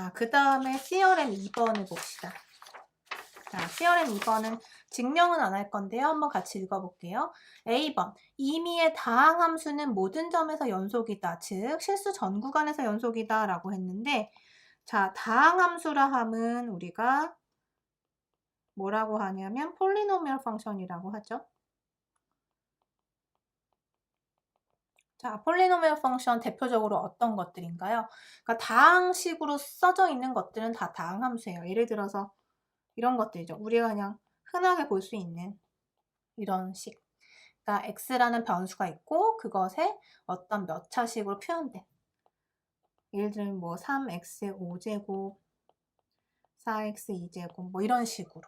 자, 그 다음에 theorem 2번을 봅시다. 자, theorem 2번은 증명은 안 할 건데요. 한번 같이 읽어볼게요. A번, 임의의 다항함수는 모든 점에서 연속이다. 즉, 실수 전 구간에서 연속이다 라고 했는데, 자, 다항함수라 함은 우리가 뭐라고 하냐면 폴리노미얼 펑션이라고 하죠. 자, 폴리노미얼 펑션 대표적으로 어떤 것들인가요? 그러니까 다항식으로 써져 있는 것들은 다 다항함수예요. 예를 들어서 이런 것들이죠. 우리가 그냥 흔하게 볼 수 있는 이런 식. 그러니까 x라는 변수가 있고 그것에 어떤 몇 차식으로 표현된. 예를 들면 뭐 3x 5제곱, 4x 2제곱 뭐 이런 식으로.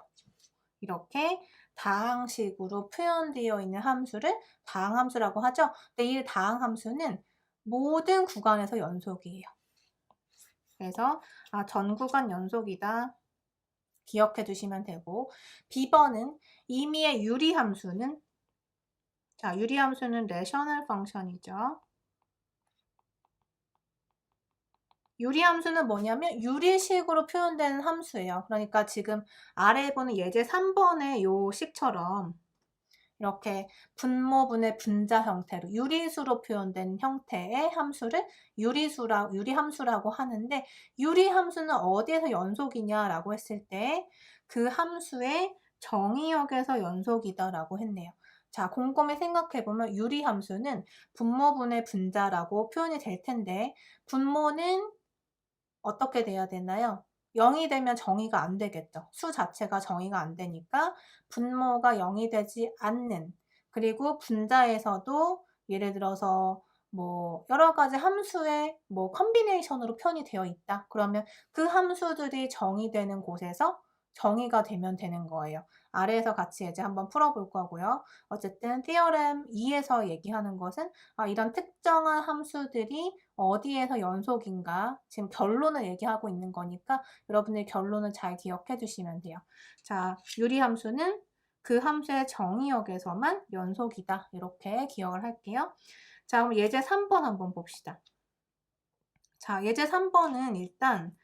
이렇게 다항식으로 표현되어 있는 함수를 다항함수라고 하죠. 근데 이 다항함수는 모든 구간에서 연속이에요. 그래서 전 구간 연속이다. 기억해 두시면 되고, B번은 임의의 유리함수는, 자, 유리함수는 레셔널 펑션이죠. 유리함수는 뭐냐면 유리식으로 표현되는 함수예요. 그러니까 지금 아래에 보는 예제 3번의 요 식처럼 이렇게 분모분의 분자 형태로 유리수로 표현된 형태의 함수를 유리함수라고 하는데, 유리함수는 어디에서 연속이냐라고 했을 때 그 함수의 정의역에서 연속이다라고 했네요. 자, 곰곰이 생각해보면 유리함수는 분모분의 분자라고 표현이 될 텐데, 분모는 어떻게 돼야 되나요? 0이 되면 정의가 안 되겠죠. 수 자체가 정의가 안 되니까 분모가 0이 되지 않는, 그리고 분자에서도 예를 들어서 뭐 여러 가지 함수의 뭐 컨비네이션으로 표현이 되어 있다. 그러면 그 함수들이 정의되는 곳에서 정의가 되면 되는 거예요. 아래에서 같이 이제 한번 풀어볼 거고요. 어쨌든 theorem 2에서 얘기하는 것은 이런 특정한 함수들이 어디에서 연속인가, 지금 결론을 얘기하고 있는 거니까 여러분들 결론을 잘 기억해 주시면 돼요. 자, 유리함수는 그 함수의 정의역에서만 연속이다. 이렇게 기억을 할게요. 자, 그럼 예제 3번 한번 봅시다. 자, 예제 3번은 일단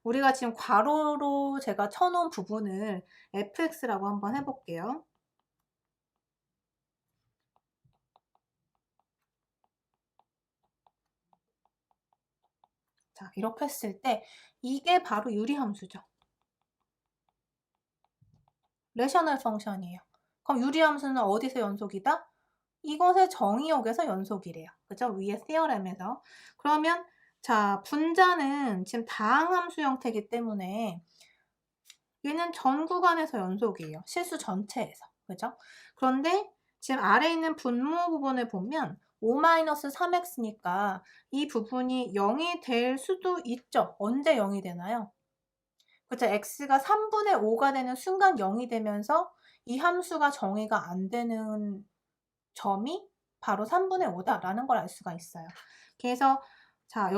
우리가 지금 괄호로 제가 쳐놓은 부분을 fx라고 한번 해볼게요. 자, 이렇게 했을 때 이게 바로 유리함수죠. 레셔널 펑션이에요. 그럼 유리함수는 어디서 연속이다? 이것의 정의역에서 연속이래요. 그죠? 위에 theorem에서. 그러면 자, 분자는 지금 다항함수 형태이기 때문에 얘는 전 구간에서 연속이에요. 실수 전체에서. 그죠? 그런데 지금 아래에 있는 분모 부분을 보면 5-3x니까 이 부분이 0이 될 수도 있죠. 언제 0이 되나요? 그쵸? x가 3분의 5가 되는 순간 0이 되면서 이 함수가 정의가 안 되는 점이 바로 3분의 5다라는 걸 알 수가 있어요. 그래서 자,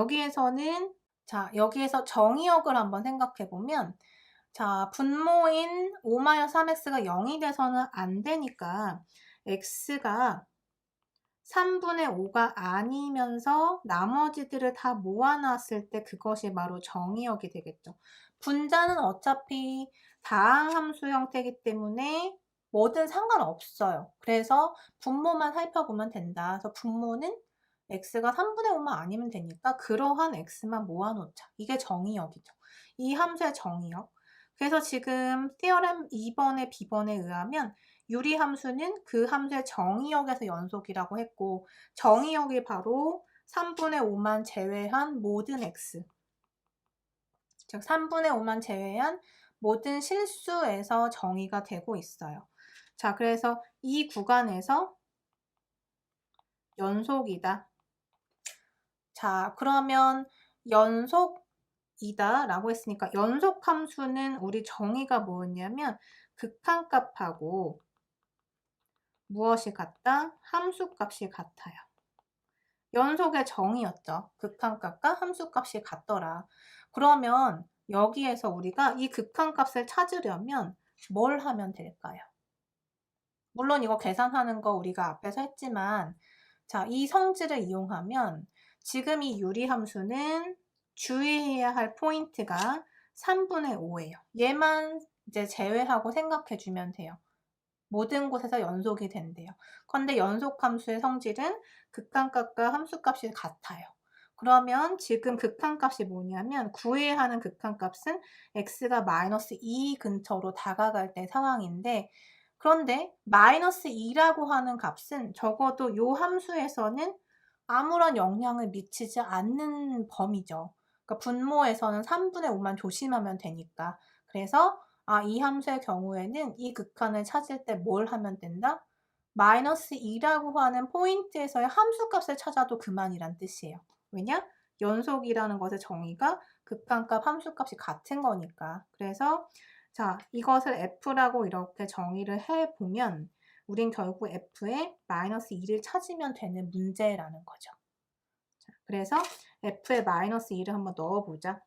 여기에서 정의역을 한번 생각해 보면, 자, 분모인 5-3x가 0이 돼서는 안 되니까 x가 3분의 5가 아니면서 나머지들을 다 모아놨을 때 그것이 바로 정의역이 되겠죠. 분자는 어차피 다항함수 형태이기 때문에 뭐든 상관없어요. 그래서 분모만 살펴보면 된다. 그래서 분모는 x가 3분의 5만 아니면 되니까 그러한 x만 모아놓자. 이게 정의역이죠. 이 함수의 정의역. 그래서 지금 theorem 2번의 B번에 의하면 유리함수는 그 함수의 정의역에서 연속이라고 했고, 정의역이 바로 3분의 5만 제외한 모든 x, 즉 3분의 5만 제외한 모든 실수에서 정의가 되고 있어요. 자, 그래서 이 구간에서 연속이다. 자, 그러면 연속이다 라고 했으니까 연속함수는 우리 정의가 뭐였냐면 극한값하고 무엇이 같다? 함수값이 같아요. 연속의 정의였죠. 극한값과 함수값이 같더라. 그러면 여기에서 우리가 이 극한값을 찾으려면 뭘 하면 될까요? 물론 이거 계산하는 거 우리가 앞에서 했지만, 자, 이 성질을 이용하면 지금 이 유리함수는 주의해야 할 포인트가 3분의 5예요. 얘만 이제 제외하고 생각해 주면 돼요. 모든 곳에서 연속이 된대요. 그런데 연속함수의 성질은 극한값과 함수값이 같아요. 그러면 지금 극한값이 뭐냐면 구해야 하는 극한값은 x가 마이너스 2 근처로 다가갈 때 상황인데, 그런데 마이너스 2라고 하는 값은 적어도 요 함수에서는 아무런 영향을 미치지 않는 범위죠. 그러니까 분모에서는 3분의 5만 조심하면 되니까. 그래서 이 함수의 경우에는 이 극한을 찾을 때 뭘 하면 된다? 마이너스 2라고 하는 포인트에서의 함수값을 찾아도 그만이란 뜻이에요. 왜냐? 연속이라는 것의 정의가 극한값, 함수값이 같은 거니까. 그래서 자, 이것을 f라고 이렇게 정의를 해보면 우린 결국 f의 마이너스 2를 찾으면 되는 문제라는 거죠. 자, 그래서 f의 마이너스 2를 한번 넣어보자.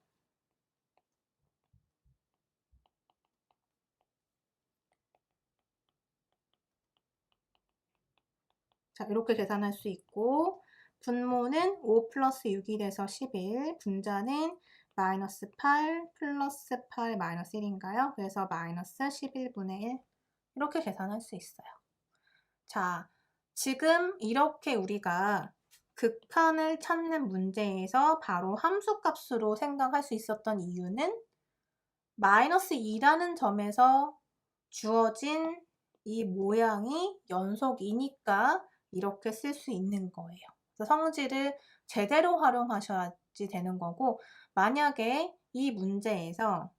자, 이렇게 계산할 수 있고, 분모는 5 플러스 6이 돼서 11, 분자는 마이너스 8 플러스 8 마이너스 1인가요? 그래서 마이너스 11분의 1 이렇게 계산할 수 있어요. 자, 지금 이렇게 우리가 극한을 찾는 문제에서 바로 함수값으로 생각할 수 있었던 이유는 마이너스 2라는 점에서 주어진 이 모양이 연속이니까 이렇게 쓸 수 있는 거예요. 그래서 성질을 제대로 활용하셔야지 되는 거고, 만약에 이 문제에서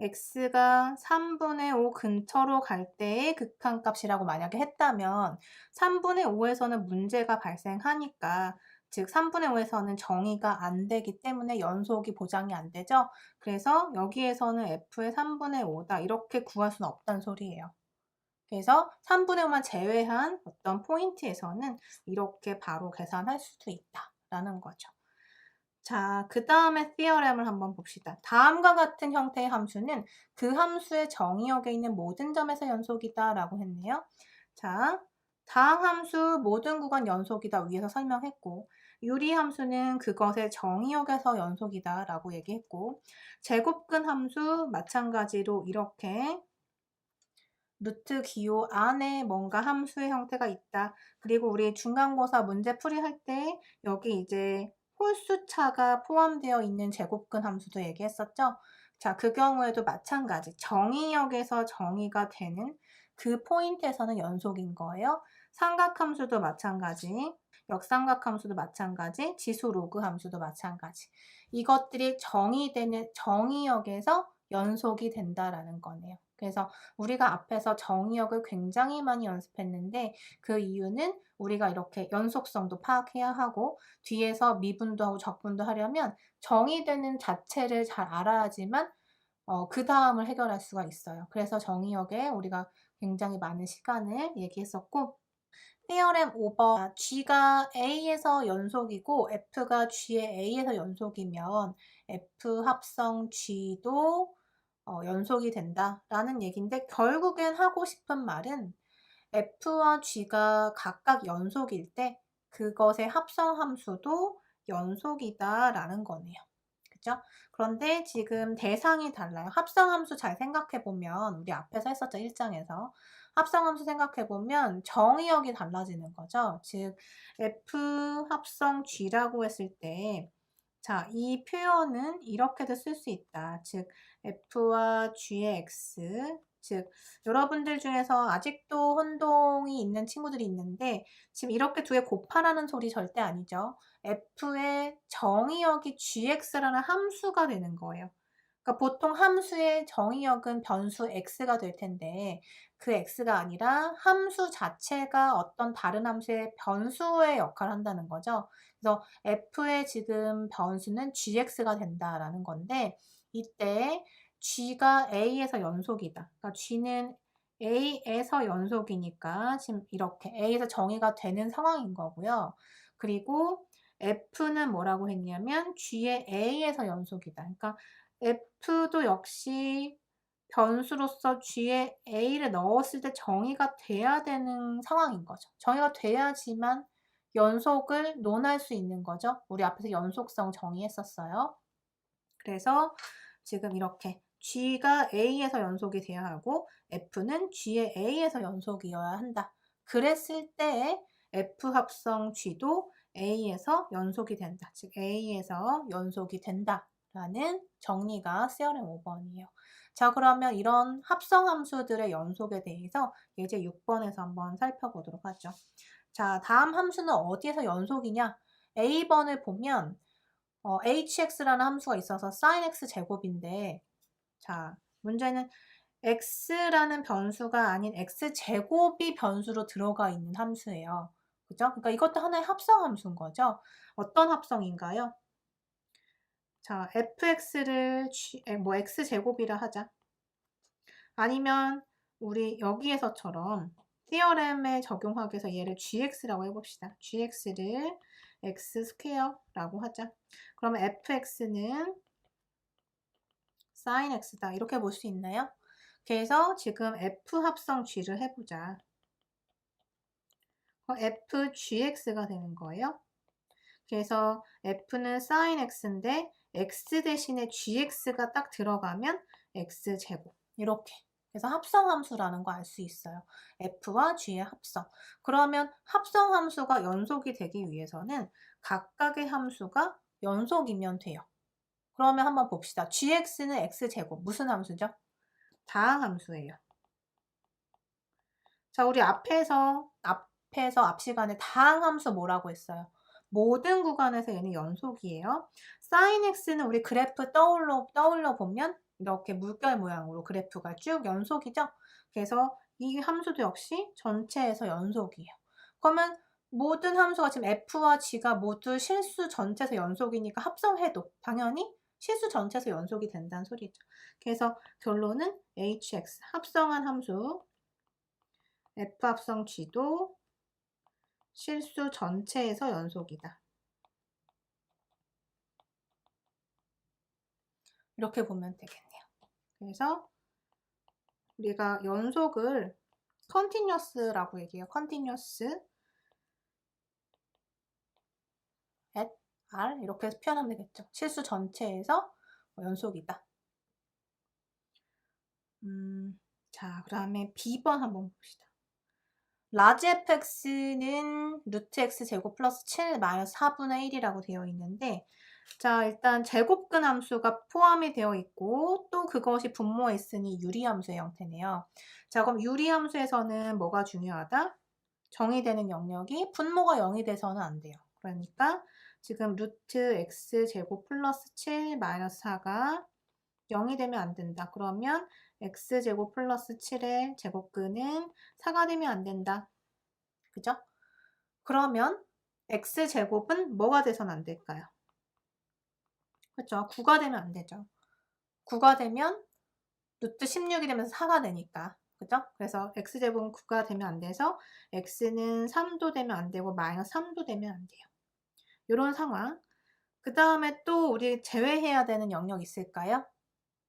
x가 3분의 5 근처로 갈 때의 극한값이라고 만약에 했다면 3분의 5에서는 문제가 발생하니까, 즉 3분의 5에서는 정의가 안 되기 때문에 연속이 보장이 안 되죠. 그래서 여기에서는 f의 3분의 5다 이렇게 구할 수는 없다는 소리예요. 그래서 3분의 5만 제외한 어떤 포인트에서는 이렇게 바로 계산할 수도 있다라는 거죠. 자, 그 다음에 theorem을 한번 봅시다. 다음과 같은 형태의 함수는 그 함수의 정의역에 있는 모든 점에서 연속이다 라고 했네요. 자, 다항 함수 모든 구간 연속이다 위에서 설명했고, 유리 함수는 그것의 정의역에서 연속이다 라고 얘기했고, 제곱근 함수 마찬가지로 이렇게 루트 기호 안에 뭔가 함수의 형태가 있다. 그리고 우리 중간고사 문제풀이 할 때 여기 이제 홀수차가 포함되어 있는 제곱근 함수도 얘기했었죠. 자, 그 경우에도 마찬가지. 정의역에서 정의가 되는 그 포인트에서는 연속인 거예요. 삼각함수도 마찬가지. 역삼각함수도 마찬가지. 지수 로그 함수도 마찬가지. 이것들이 정의되는 정의역에서 연속이 된다라는 거네요. 그래서 우리가 앞에서 정의역을 굉장히 많이 연습했는데 그 이유는 우리가 이렇게 연속성도 파악해야 하고 뒤에서 미분도 하고 적분도 하려면 정의되는 자체를 잘 알아야지만 그 다음을 해결할 수가 있어요. 그래서 정의역에 우리가 굉장히 많은 시간을 얘기했었고, theorem over G가 A에서 연속이고 F가 G의 A에서 연속이면 F 합성 G도 연속이 된다라는 얘기인데, 결국엔 하고 싶은 말은 F와 G가 각각 연속일 때 그것의 합성함수도 연속이다라는 거네요. 그죠? 그런데 지금 대상이 달라요. 합성함수 잘 생각해보면 우리 앞에서 했었죠. 1장에서. 합성함수 생각해보면 정의역이 달라지는 거죠. 즉 F 합성 G라고 했을 때 자, 이 표현은 이렇게도 쓸 수 있다. 즉 F와 G의 X, 즉 여러분들 중에서 아직도 혼동이 있는 친구들이 있는데 지금 이렇게 두 개 곱하라는 소리 절대 아니죠. F의 정의역이 gx라는 함수가 되는 거예요. 그러니까 보통 함수의 정의역은 변수 x가 될 텐데 그 x가 아니라 함수 자체가 어떤 다른 함수의 변수의 역할을 한다는 거죠. 그래서 f의 지금 변수는 gx가 된다라는 건데 이때 g가 a에서 연속이다. 그러니까 g는 a에서 연속이니까 지금 이렇게 a에서 정의가 되는 상황인 거고요. 그리고 f는 뭐라고 했냐면 g의 a에서 연속이다. 그러니까 f도 역시 변수로서 g에 a를 넣었을 때 정의가 돼야 되는 상황인 거죠. 정의가 돼야지만 연속을 논할 수 있는 거죠. 우리 앞에서 연속성 정의했었어요. 그래서 지금 이렇게 G가 A에서 연속이 돼야 하고 F는 G의 A에서 연속이어야 한다. 그랬을 때에 F 합성 G도 A에서 연속이 된다. 즉 A에서 연속이 된다. 라는 정리가 세어렘 5번이에요. 자, 그러면 이런 합성 함수들의 연속에 대해서 예제 6번에서 한번 살펴보도록 하죠. 자, 다음 함수는 어디에서 연속이냐? A번을 보면 hx라는 함수가 있어서 sin x 제곱인데, 자, 문제는 x라는 변수가 아닌 x 제곱이 변수로 들어가 있는 함수예요. 그죠? 그러니까 이것도 하나의 합성 함수인 거죠. 어떤 합성인가요? 자, fx를 x 제곱이라 하자. 아니면 우리 여기에서처럼 티어렘에 적용하기 위해서 얘를 gx라고 해봅시다. gx를 x 스퀘어라고 하자. 그러면 fx는 sin x다. 이렇게 볼 수 있나요? 그래서 지금 f 합성 g를 해보자. fgx가 되는 거예요. 그래서 f는 sin x인데 x 대신에 gx가 딱 들어가면 x제곱. 이렇게. 그래서 합성함수라는 거 알 수 있어요. f와 g의 합성. 그러면 합성함수가 연속이 되기 위해서는 각각의 함수가 연속이면 돼요. 그러면 한번 봅시다. gx는 x제곱. 무슨 함수죠? 다항함수예요. 자, 우리 앞에서 앞 시간에 다항함수 뭐라고 했어요? 모든 구간에서 얘는 연속이에요. sin x는 우리 그래프 떠올려 보면 이렇게 물결 모양으로 그래프가 쭉 연속이죠? 그래서 이 함수도 역시 전체에서 연속이에요. 그러면 모든 함수가 지금 f와 g가 모두 실수 전체에서 연속이니까 합성해도 당연히 실수 전체에서 연속이 된다는 소리죠. 그래서 결론은 hx, 합성한 함수 f 합성 g도 실수 전체에서 연속이다. 이렇게 보면 되겠네요. 그래서 우리가 연속을 continuous라고 얘기해요. continuous at r 이렇게 표현하면 되겠죠. 실수 전체에서 연속이다. 자, 그 다음에 B번 한번 봅시다. 라지 fx는 루트 x 제곱 플러스 7 마이너스 4분의 1이라고 되어 있는데, 자, 일단 제곱근 함수가 포함이 되어 있고 또 그것이 분모에 있으니 유리함수의 형태네요. 자, 그럼 유리함수에서는 뭐가 중요하다? 정의되는 영역이 분모가 0이 돼서는 안 돼요. 그러니까 지금 루트 x 제곱 플러스 7 마이너스 4가 0이 되면 안 된다. 그러면 x제곱 플러스 7의 제곱근은 4가 되면 안 된다. 그죠? 그러면 x제곱은 뭐가 돼서는 안 될까요? 그렇죠? 9가 되면 안 되죠. 9가 되면 루트 16이 되면서 4가 되니까. 그죠? 그래서 x제곱은 9가 되면 안 돼서 x는 3도 되면 안 되고 마이너스 3도 되면 안 돼요. 이런 상황. 그 다음에 또 우리 제외해야 되는 영역 있을까요?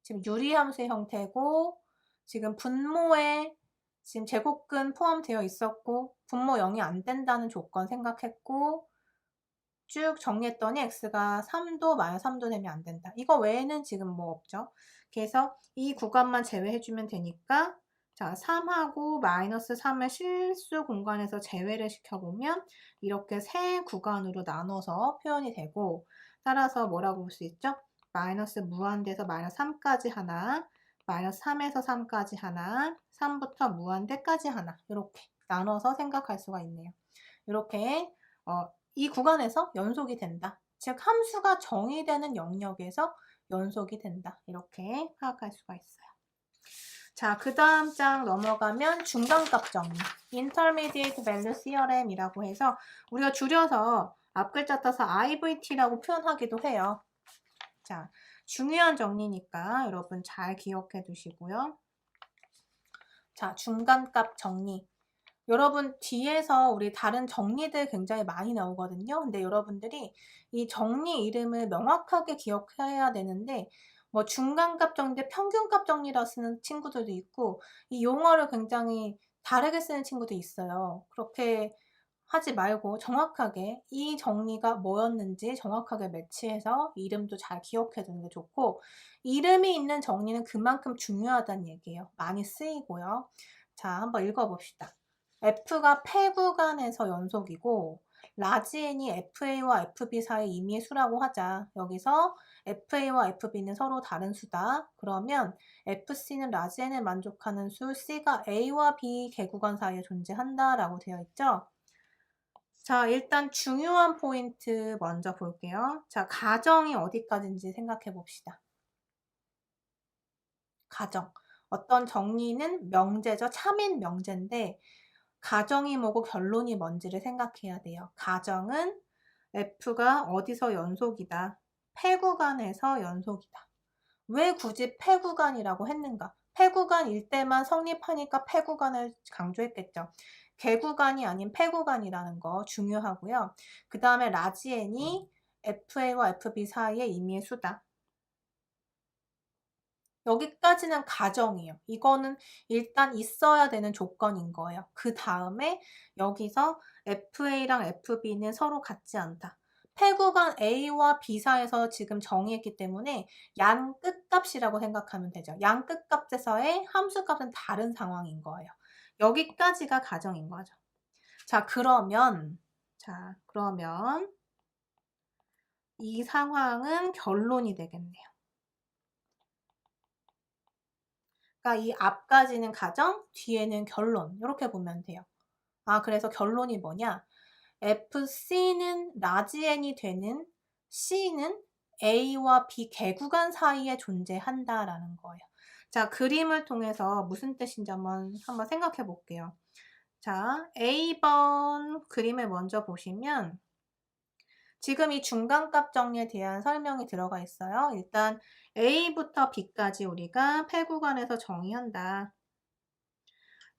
지금 유리함수의 형태고 지금 분모에 지금 제곱근 포함되어 있었고 분모 0이 안 된다는 조건 생각했고 쭉 정리했더니 x가 3도 마이너스 3도 되면 안 된다. 이거 외에는 지금 뭐 없죠. 그래서 이 구간만 제외해주면 되니까 자 3하고 마이너스 3을 실수 공간에서 제외를 시켜보면 이렇게 세 구간으로 나눠서 표현이 되고 따라서 뭐라고 볼 수 있죠? 마이너스 무한대에서 마이너스 3까지 하나, 마이너스 3에서 3까지 하나, 3부터 무한대까지 하나 이렇게 나눠서 생각할 수가 있네요. 이렇게 이 구간에서 연속이 된다. 즉 함수가 정의되는 영역에서 연속이 된다. 이렇게 파악할 수가 있어요. 자, 그 다음 장 넘어가면 중간값 정리. Intermediate Value Theorem이라고 해서 우리가 줄여서 앞글자 따서 IVT라고 표현하기도 해요. 자, 중요한 정리니까 여러분 잘 기억해 두시고요. 자, 중간값 정리. 여러분 뒤에서 우리 다른 정리들 굉장히 많이 나오거든요. 근데 여러분들이 이 정리 이름을 명확하게 기억해야 되는데 뭐 중간값 정리인데 평균값 정리라 쓰는 친구들도 있고 이 용어를 굉장히 다르게 쓰는 친구도 있어요. 그렇게 하지 말고 정확하게 이 정리가 뭐였는지 정확하게 매치해서 이름도 잘 기억해 두는 게 좋고, 이름이 있는 정리는 그만큼 중요하다는 얘기예요. 많이 쓰이고요. 자, 한번 읽어봅시다. F가 패구간에서 연속이고 라지 n이 FA와 FB 사이 임의의 수라고 하자. 여기서 FA와 FB는 서로 다른 수다. 그러면 FC는 라지 n을 만족하는 수 C가 A와 B 개구간 사이에 존재한다 라고 되어 있죠. 자, 일단 중요한 포인트 먼저 볼게요. 자, 가정이 어디까지인지 생각해 봅시다. 가정. 어떤 정리는 명제죠. 참인 명제인데 가정이 뭐고 결론이 뭔지를 생각해야 돼요. 가정은 F가 어디서 연속이다. 패구간에서 연속이다. 왜 굳이 패구간이라고 했는가? 패구간일 때만 성립하니까 패구간을 강조했겠죠. 개구간이 아닌 패구간이라는 거 중요하고요. 그 다음에 라지 n이 FA와 FB 사이의 임의의 수다. 여기까지는 가정이에요. 이거는 일단 있어야 되는 조건인 거예요. 그 다음에 여기서 FA랑 FB는 서로 같지 않다. 패구간 A와 B 사이에서 지금 정의했기 때문에 양 끝값이라고 생각하면 되죠. 양 끝값에서의 함수값은 다른 상황인 거예요. 여기까지가 가정인 거죠. 자, 그러면 이 상황은 결론이 되겠네요. 그러니까 이 앞까지는 가정, 뒤에는 결론. 이렇게 보면 돼요. 아, 그래서 결론이 뭐냐? FC는 라지 n이 되는 C는 A와 B 개구간 사이에 존재한다라는 거예요. 자, 그림을 통해서 무슨 뜻인지 한번 생각해 볼게요. 자, A번 그림을 먼저 보시면 지금 이 중간값 정리에 대한 설명이 들어가 있어요. 일단 A부터 B까지 우리가 패구간에서 정의한다.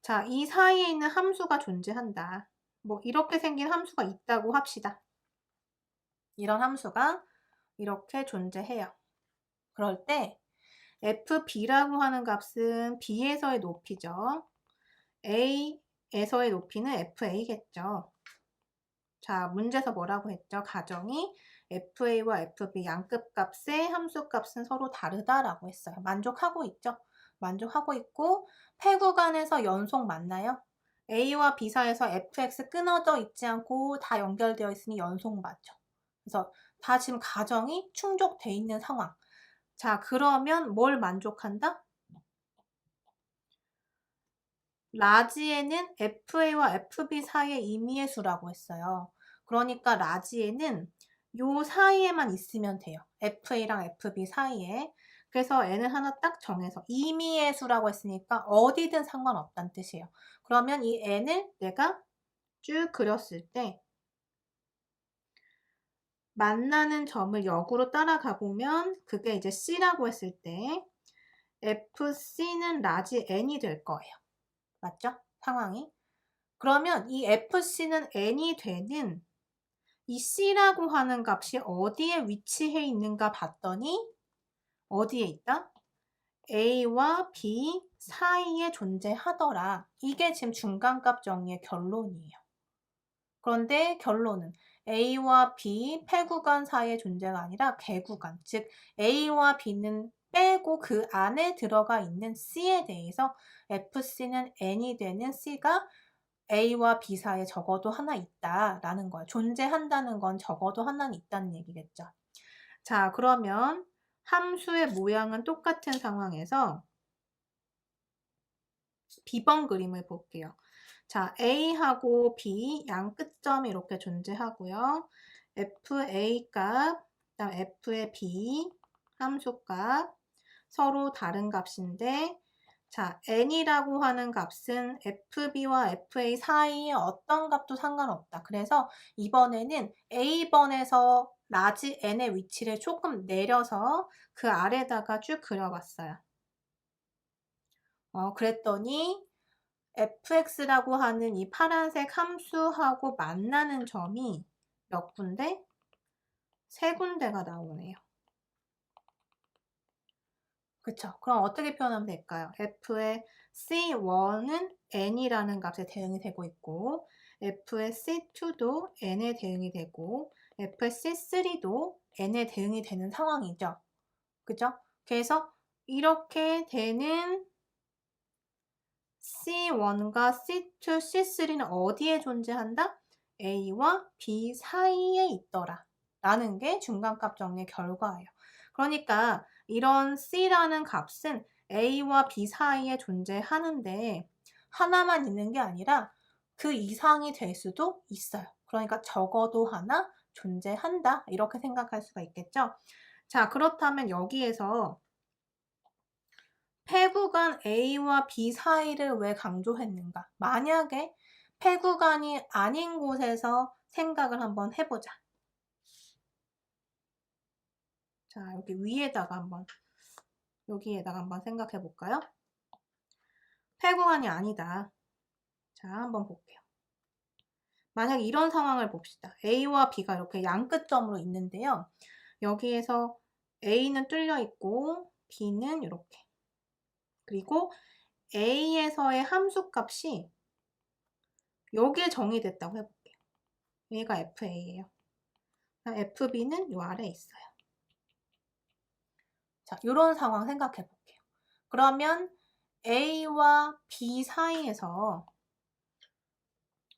자, 이 사이에 있는 함수가 존재한다. 뭐 이렇게 생긴 함수가 있다고 합시다. 이런 함수가 이렇게 존재해요. 그럴 때 fb라고 하는 값은 b에서의 높이죠. a에서의 높이는 fa겠죠. 자, 문제에서 뭐라고 했죠? 가정이 fa와 fb 양끝 값의 함수 값은 서로 다르다라고 했어요. 만족하고 있죠? 만족하고 있고 패구간에서 연속 맞나요? A와 B 사이에서 fx 끊어져 있지 않고 다 연결되어 있으니 연속 맞죠. 그래서 다 지금 가정이 충족돼 있는 상황. 자, 그러면 뭘 만족한다? 라지에는 FA와 FB 사이의 임의의 수라고 했어요. 그러니까 라지에는 요 사이에만 있으면 돼요. FA랑 FB 사이에. 그래서 n을 하나 딱 정해서 임의의 수라고 했으니까 어디든 상관없다는 뜻이에요. 그러면 이 n을 내가 쭉 그렸을 때 만나는 점을 역으로 따라가 보면 그게 이제 C라고 했을 때 FC는 라지 n이 될 거예요. 맞죠? 상황이. 그러면 이 FC는 n이 되는 이 C라고 하는 값이 어디에 위치해 있는가 봤더니 어디에 있다? A와 B 사이에 존재하더라. 이게 지금 중간값 정리의 결론이에요. 그런데 결론은 A와 B 패구간 사이의 존재가 아니라 개구간, 즉 A와 B는 빼고 그 안에 들어가 있는 C에 대해서 FC는 n이 되는 C가 A와 B 사이에 적어도 하나 있다라는 거예요. 존재한다는 건 적어도 하나는 있다는 얘기겠죠. 자, 그러면 함수의 모양은 똑같은 상황에서 B번 그림을 볼게요. 자, A하고 B 양 끝점이 이렇게 존재하고요. FA 값, 그다음 F의 B 함수 값 서로 다른 값인데 자, n이라고 하는 값은 fb와 fa 사이에 어떤 값도 상관없다. 그래서 이번에는 a번에서 라지 n의 위치를 조금 내려서 그 아래다가 쭉 그려봤어요. 그랬더니 fx라고 하는 이 파란색 함수하고 만나는 점이 몇 군데? 세 군데가 나오네요. 그쵸? 그럼 어떻게 표현하면 될까요? f의 c1은 n이라는 값에 대응이 되고 있고 f의 C2도 n에 대응이 되고 f의 C3도 n에 대응이 되는 상황이죠. 그죠? 그래서 이렇게 되는 C1과 C2, C3는 어디에 존재한다? A와 B 사이에 있더라 라는 게 중간값 정리의 결과예요. 그러니까 이런 C라는 값은 A와 B 사이에 존재하는데 하나만 있는 게 아니라 그 이상이 될 수도 있어요. 그러니까 적어도 하나 존재한다 이렇게 생각할 수가 있겠죠. 자, 그렇다면 여기에서 폐구간 A와 B 사이를 왜 강조했는가? 만약에 폐구간이 아닌 곳에서 생각을 한번 해보자. 자, 여기 위에다가 여기에다가 한번 생각해 볼까요? 폐구간이 아니다. 자, 한번 볼게요. 만약 이런 상황을 봅시다. A와 B가 이렇게 양끝점으로 있는데요. 여기에서 A는 뚫려 있고 B는 이렇게. 그리고 A에서의 함수값이 여기에 정의됐다고 해볼게요. 얘가 FA예요. FB는 요 아래에 있어요. 자, 이런 상황 생각해 볼게요. 그러면 A와 B 사이에서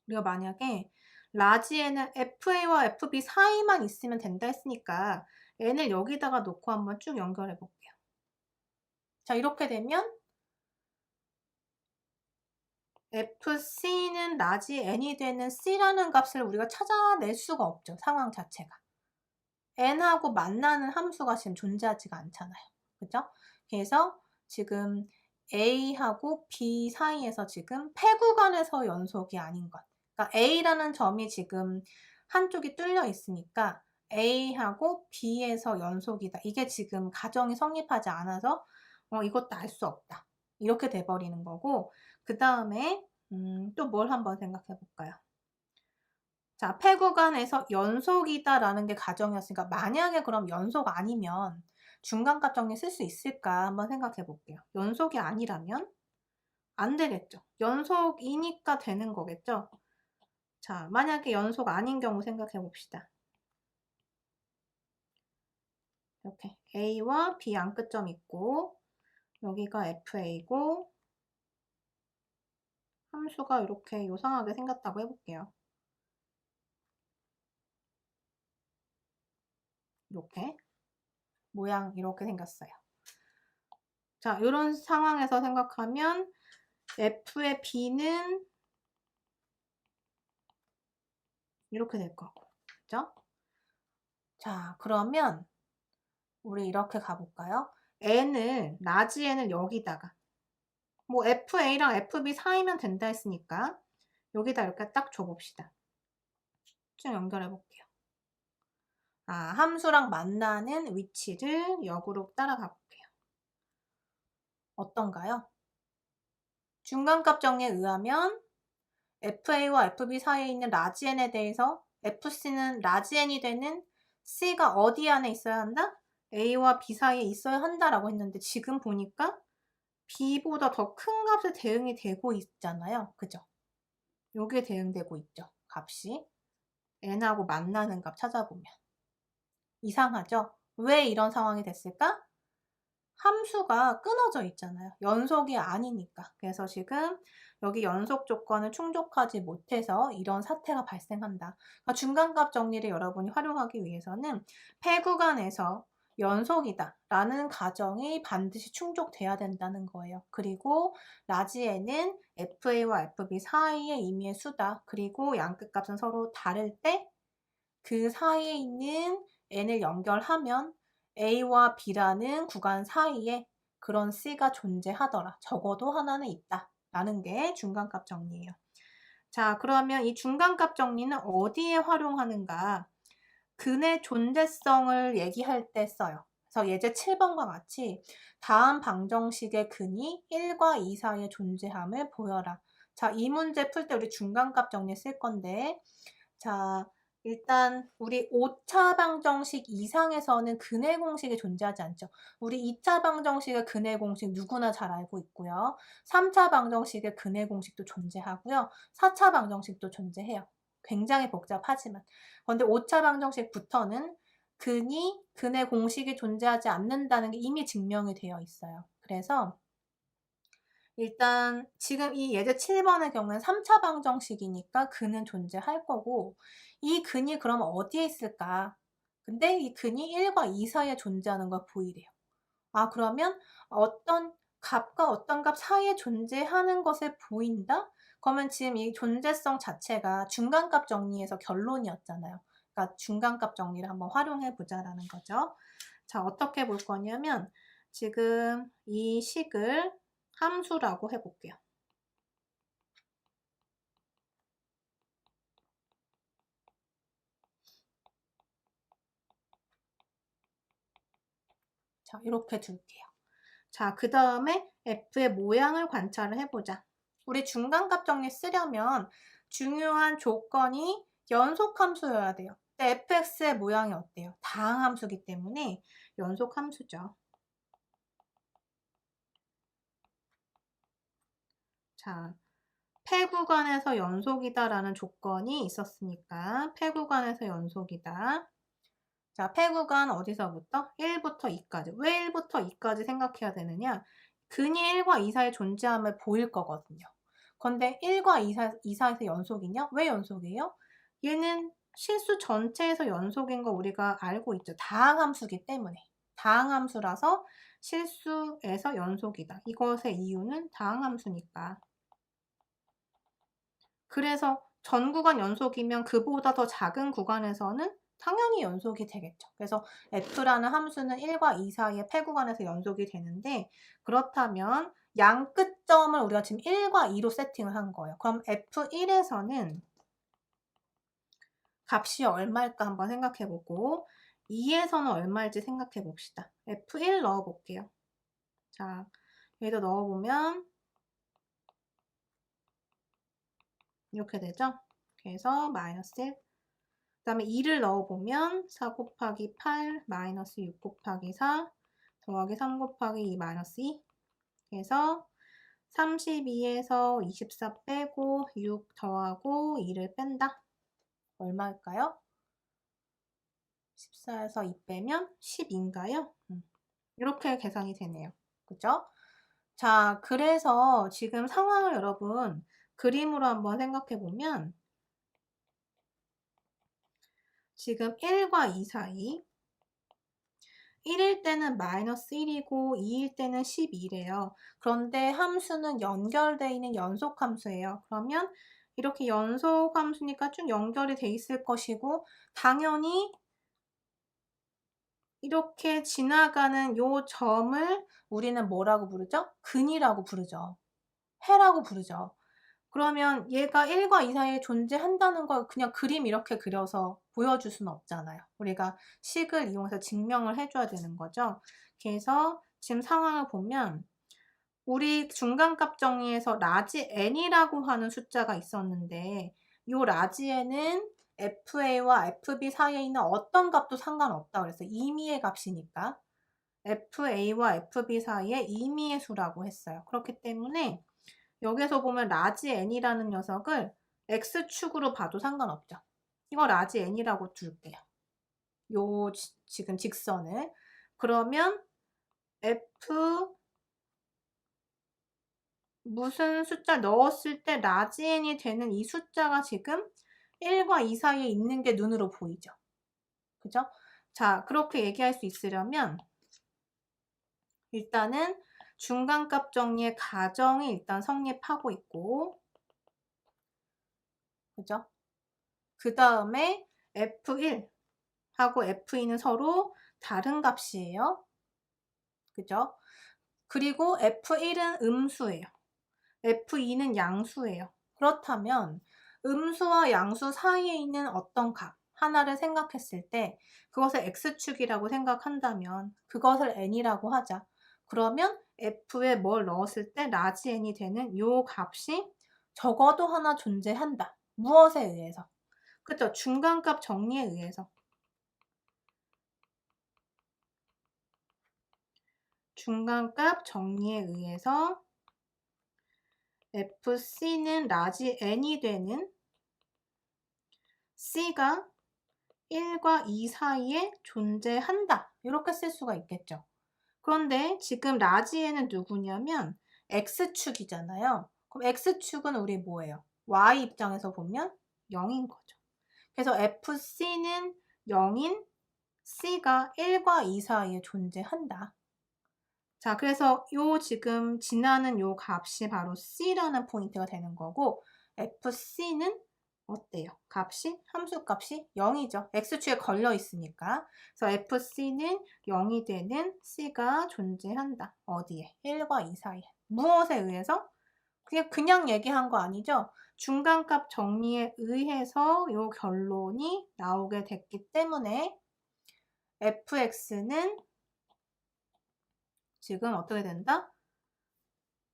우리가 만약에 라지에는 FA와 FB 사이만 있으면 된다 했으니까 n을 여기다가 놓고 한번 쭉 연결해 볼게요. 자, 이렇게 되면 FC는 라지 n이 되는 C라는 값을 우리가 찾아낼 수가 없죠. 상황 자체가. n하고 만나는 함수가 지금 존재하지가 않잖아요. 그죠? 그래서 지금 A하고 B 사이에서 지금 폐구간에서 연속이 아닌 것. 그러니까 A라는 점이 지금 한쪽이 뚫려 있으니까 A하고 B에서 연속이다. 이게 지금 가정이 성립하지 않아서 이것도 알 수 없다. 이렇게 돼버리는 거고 그 다음에 또 뭘 한번 생각해 볼까요? 자, 폐구간에서 연속이다라는 게 가정이었으니까 만약에 그럼 연속 아니면 중간값 정리 쓸 수 있을까 한번 생각해 볼게요. 연속이 아니라면 안 되겠죠. 연속이니까 되는 거겠죠. 자, 만약에 연속 아닌 경우 생각해 봅시다. 이렇게 A와 B 양끝점 있고 여기가 FA고 함수가 이렇게 요상하게 생겼다고 해볼게요. 이렇게 모양 이렇게 생겼어요. 자, 이런 상황에서 생각하면 F의 B는 이렇게 될 거고, 그죠? 자, 그러면 우리 이렇게 가볼까요? 라지 n을 여기다가 뭐 FA랑 FB 사이면 된다 했으니까 여기다 이렇게 딱 줘봅시다. 쭉 연결해 볼게요. 함수랑 만나는 위치를 역으로 따라가 볼게요. 어떤가요? 중간값 정리에 의하면 FA와 FB 사이에 있는 라지 n에 대해서 FC는 라지 n이 되는 C가 어디 안에 있어야 한다? A와 B 사이에 있어야 한다라고 했는데 지금 보니까 B보다 더 큰 값에 대응이 되고 있잖아요. 그죠? 여기에 대응되고 있죠. 값이. n하고 만나는 값 찾아보면. 이상하죠? 왜 이런 상황이 됐을까? 함수가 끊어져 있잖아요. 연속이 아니니까. 그래서 지금 여기 연속 조건을 충족하지 못해서 이런 사태가 발생한다. 그러니까 중간값 정리를 여러분이 활용하기 위해서는 폐구간에서 연속이다 라는 가정이 반드시 충족돼야 된다는 거예요. 그리고 라지에는 FA와 FB 사이의 임의의 수다. 그리고 양끝값은 서로 다를 때 그 사이에 있는 n을 연결하면 A와 B라는 구간 사이에 그런 C가 존재하더라. 적어도 하나는 있다. 라는 게 중간값 정리예요. 자, 그러면 이 중간값 정리는 어디에 활용하는가? 근의 존재성을 얘기할 때 써요. 그래서 예제 7번과 같이 다음 방정식의 근이 1과 2 사이에 존재함을 보여라. 자, 이 문제 풀 때 우리 중간값 정리 쓸 건데 자, 일단 우리 5차 방정식 이상에서는 근해 공식이 존재하지 않죠. 우리 2차 방정식의 근해 공식 누구나 잘 알고 있고요. 3차 방정식의 근해 공식도 존재하고요. 4차 방정식도 존재해요. 굉장히 복잡하지만. 그런데 5차 방정식부터는 근해 공식이 존재하지 않는다는 게 이미 증명이 되어 있어요. 그래서 일단 지금 이 예제 7번의 경우는 3차 방정식이니까 근은 존재할 거고, 이 근이 그럼 어디에 있을까? 근데 이 근이 1과 2 사이에 존재하는 걸 보이래요. 아, 그러면 어떤 값과 어떤 값 사이에 존재하는 것을 보인다? 그러면 지금 이 존재성 자체가 중간값 정리에서 결론이었잖아요. 그러니까 중간값 정리를 한번 활용해 보자라는 거죠. 자, 어떻게 볼 거냐면 지금 이 식을 함수라고 해볼게요. 자, 이렇게 둘게요. 자, 그 다음에 f의 모양을 관찰을 해보자. 우리 중간값 정리 쓰려면 중요한 조건이 연속함수여야 돼요. 근데 fx의 모양이 어때요? 다항함수기 때문에 연속함수죠. 자, 폐구간에서 연속이다라는 조건이 있었으니까 폐구간에서 연속이다. 자, 폐구간 어디서부터? 1부터 2까지. 왜 1부터 2까지 생각해야 되느냐? 근이 1과 2 사이에 존재함을 보일 거거든요. 근데 1과 2 사이에서 연속이냐? 왜 연속이에요? 얘는 실수 전체에서 연속인 거 우리가 알고 있죠. 다항함수기 때문에. 다항함수라서 실수에서 연속이다. 이것의 이유는 다항함수니까. 그래서 전 구간 연속이면 그보다 더 작은 구간에서는 당연히 연속이 되겠죠. 그래서 f라는 함수는 1과 2 사이의 폐구간에서 연속이 되는데, 그렇다면 양 끝점을 우리가 지금 1과 2로 세팅을 한 거예요. 그럼 f1에서는 값이 얼마일까 한번 생각해 보고 2에서는 얼마일지 생각해 봅시다. f1 넣어 볼게요. 자, 여기다 넣어 보면 이렇게 되죠. 그래서 마이너스 1. 그 다음에 2를 넣어보면 4 곱하기 8 마이너스 6 곱하기 4 더하기 3 곱하기 2 마이너스 2. 그래서 32에서 24 빼고 6 더하고 2를 뺀다. 얼마일까요? 14에서 2 빼면 10인가요? 이렇게 계산이 되네요. 그죠? 자, 그래서 지금 상황을 여러분 그림으로 한번 생각해 보면 지금 1과 2 사이 1일 때는 마이너스 1이고 2일 때는 12래요. 그런데 함수는 연결되어 있는 연속함수예요. 그러면 이렇게 연속함수니까 쭉 연결이 돼 있을 것이고 당연히 이렇게 지나가는 요 점을 우리는 뭐라고 부르죠? 근이라고 부르죠. 해라고 부르죠. 그러면 얘가 1과 2 사이에 존재한다는 걸 그냥 그림 이렇게 그려서 보여줄 수는 없잖아요. 우리가 식을 이용해서 증명을 해줘야 되는 거죠. 그래서 지금 상황을 보면 우리 중간값 정리에서 라지 n이라고 하는 숫자가 있었는데 이 라지 n은 fa와 fb 사이에 있는 어떤 값도 상관없다 그랬어요. 임의의 값이니까. fa와 fb 사이에 임의의 수라고 했어요. 그렇기 때문에 여기서 보면 라지 n이라는 녀석을 x축으로 봐도 상관없죠. 이거 라지 n이라고 둘게요. 요 지금 직선을. 그러면 f 무슨 숫자 넣었을 때 라지 n이 되는 이 숫자가 지금 1과 2 사이에 있는 게 눈으로 보이죠. 그죠? 자, 그렇게 얘기할 수 있으려면 일단은 중간값 정리의 가정이 일단 성립하고 있고, 그죠? 그 다음에 F1하고 F2는 서로 다른 값이에요. 그죠? 그리고 F1은 음수예요. F2는 양수예요. 그렇다면 음수와 양수 사이에 있는 어떤 값 하나를 생각했을 때 그것을 X축이라고 생각한다면 그것을 N이라고 하자. 그러면 F에 뭘 넣었을 때 라지 N이 되는 요 값이 적어도 하나 존재한다. 무엇에 의해서? 그쵸? 중간값 정리에 의해서. 중간값 정리에 의해서 FC는 라지 n이 되는 C가 1과 2 사이에 존재한다. 이렇게 쓸 수가 있겠죠. 그런데 지금 라지 n은 누구냐면 X축이잖아요. 그럼 X축은 우리 뭐예요? Y 입장에서 보면 0인 거죠. 그래서 FC는 0인 C가 1과 2 사이에 존재한다. 자, 그래서 요 지금 지나는 요 값이 바로 C라는 포인트가 되는 거고 FC는 어때요? 값이? 함수 값이 0이죠. X축에 걸려 있으니까. 그래서 FC는 0이 되는 C가 존재한다. 어디에? 1과 2 사이에. 무엇에 의해서? 그냥 얘기한 거 아니죠? 중간값 정리에 의해서 요 결론이 나오게 됐기 때문에 fx는 지금 어떻게 된다?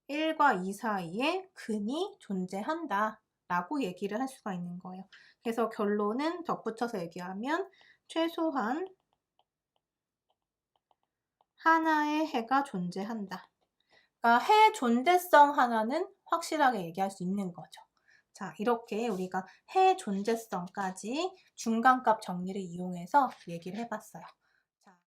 1과 2 사이에 근이 존재한다 라고 얘기를 할 수가 있는 거예요. 그래서 결론은 덧붙여서 얘기하면 최소한 하나의 해가 존재한다. 그러니까 해 존재성 하나는 확실하게 얘기할 수 있는 거죠. 자, 이렇게 우리가 해 존재성까지 중간값 정리를 이용해서 얘기를 해봤어요.